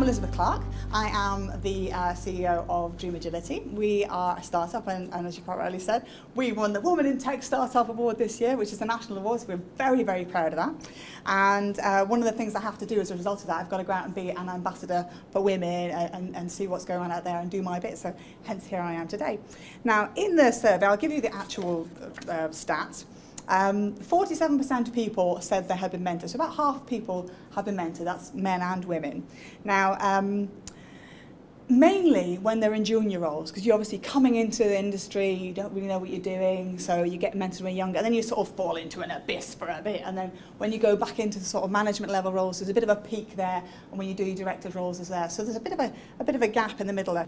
Elizabeth Clark. I am the CEO of Dream Agility. We are a startup, and as you quite rightly said, we won the Women in Tech Startup Award this year, which is a national award, so we're very, very proud of that. And one of the things I have to do as a result of that, I've got to go out and be an ambassador for women and see what's going on out there and do my bit, so hence here I am today. Now, in the survey, I'll give you the actual stats. 47% of people said they had been mentored, so about half of people have been mentored, that's men and women. Now, mainly when they're in junior roles, because you're obviously coming into the industry, you don't really know what you're doing, so you get mentored when you're younger, and then you sort of fall into an abyss for a bit, and then when you go back into the sort of management level roles, there's a bit of a peak there, and when you do your director's roles is there, so there's a bit of a gap in the middle there.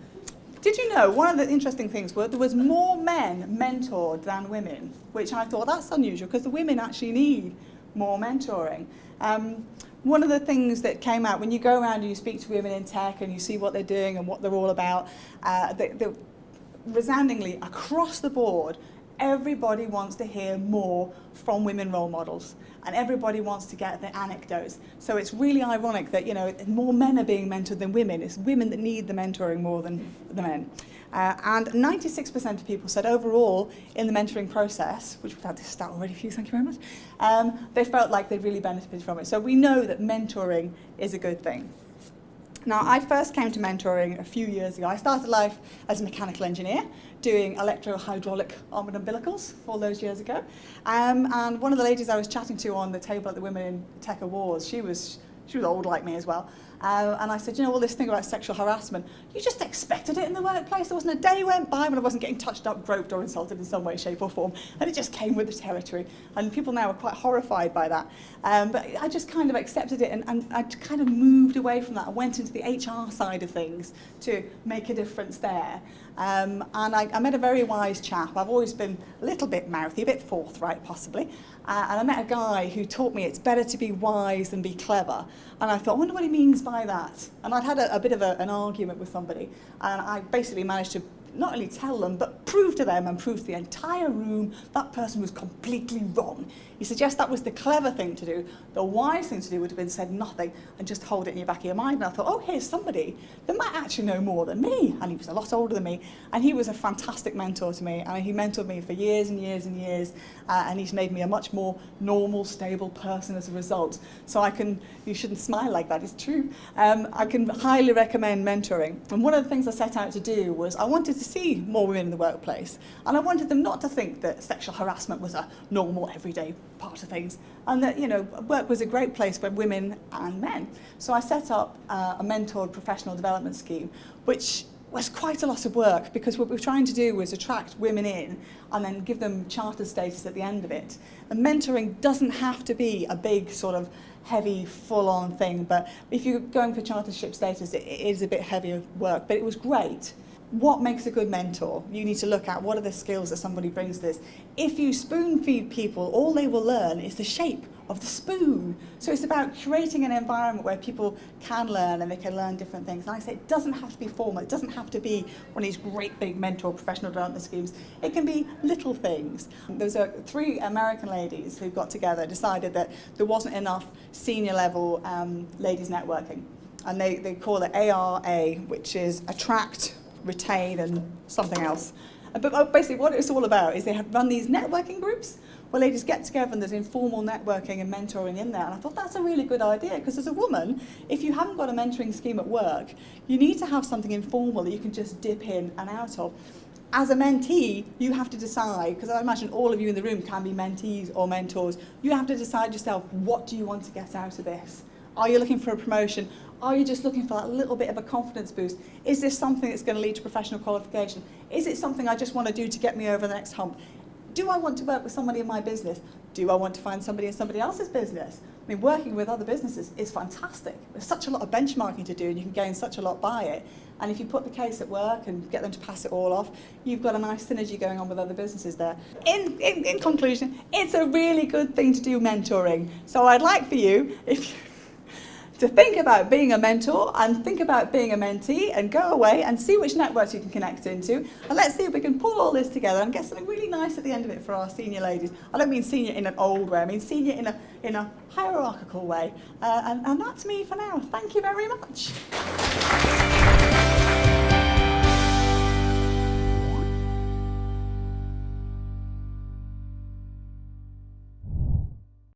Did you know, one of the interesting things was there was more men mentored than women, which I thought that's unusual because the women actually need more mentoring. One of the things that came out when you go around and you speak to women in tech and you see what they're doing and what they're all about, resoundingly across the board, everybody wants to hear more from women role models, and everybody wants to get the anecdotes. So it's really ironic that, you know, more men are being mentored than women. It's women that need the mentoring more than the men. And 96% of people said overall in the mentoring process, which we've had this stat already for you, thank you very much, they felt like they'd really benefited from it. So we know that mentoring is a good thing. Now, I first came to mentoring a few years ago. I started life as a mechanical engineer, doing electro-hydraulic armoured umbilicals all those years ago. And one of the ladies I was chatting to on the table at the Women in Tech Awards, she was old like me as well. And I said, you know, all this thing about sexual harassment, you just expected it in the workplace. There wasn't a day went by when I wasn't getting touched up, groped or insulted in some way, shape or form. And it just came with the territory. And people now are quite horrified by that. But I just kind of accepted it and I kind of moved away from that. I went into the HR side of things to make a difference there. And I met a very wise chap. I've always been a little bit mouthy, a bit forthright possibly. And I met a guy who taught me it's better to be wise than be clever. And I thought, I wonder what he means by that. And I'd had a bit of an argument with somebody. And I basically managed to not only tell them, but prove to them and prove to the entire room that person was completely wrong. He suggests that was the clever thing to do. The wise thing to do would have been said nothing and just hold it in your back of your mind. And I thought, oh, here's somebody that might actually know more than me. And he was a lot older than me. And he was a fantastic mentor to me. And he mentored me for years and years and years. And he's made me a much more normal, stable person as a result. So you shouldn't smile like that, it's true. I can highly recommend mentoring. And one of the things I set out to do was I wanted to see more women in the workplace. And I wanted them not to think that sexual harassment was a normal, everyday part of things. And that, you know, work was a great place for women and men. So I set up a mentored professional development scheme, which was quite a lot of work because what we were trying to do was attract women in and then give them charter status at the end of it. And mentoring doesn't have to be a big sort of heavy, full-on thing, but if you're going for chartership status, it is a bit heavier work, but it was great. What makes a good mentor? You need to look at what are the skills that somebody brings to this. If you spoon feed people, all they will learn is the shape of the spoon. So it's about creating an environment where people can learn and they can learn different things. And I say it doesn't have to be formal. It doesn't have to be one of these great big mentor professional development schemes. It can be little things. There's three American ladies who got together, decided that there wasn't enough senior level ladies networking. And they call it ARA, which is attract, retain and something else. But basically what it's all about is they have run these networking groups where ladies get together and there's informal networking and mentoring in there. And I thought that's a really good idea because as a woman, if you haven't got a mentoring scheme at work, you need to have something informal that you can just dip in and out of. As a mentee, you have to decide, because I imagine all of you in the room can be mentees or mentors, you have to decide yourself, what do you want to get out of this? Are you looking for a promotion? Are you just looking for that little bit of a confidence boost? Is this something that's going to lead to professional qualification? Is it something I just want to do to get me over the next hump? Do I want to work with somebody in my business? Do I want to find somebody in somebody else's business? I mean, working with other businesses is fantastic. There's such a lot of benchmarking to do and you can gain such a lot by it. And if you put the case at work and get them to pass it all off, you've got a nice synergy going on with other businesses there. In conclusion, it's a really good thing to do mentoring. So I'd like for you, to think about being a mentor and think about being a mentee and go away and see which networks you can connect into. And let's see if we can pull all this together and get something really nice at the end of it for our senior ladies. I don't mean senior in an old way, I mean senior in a hierarchical way. And that's me for now. Thank you very much.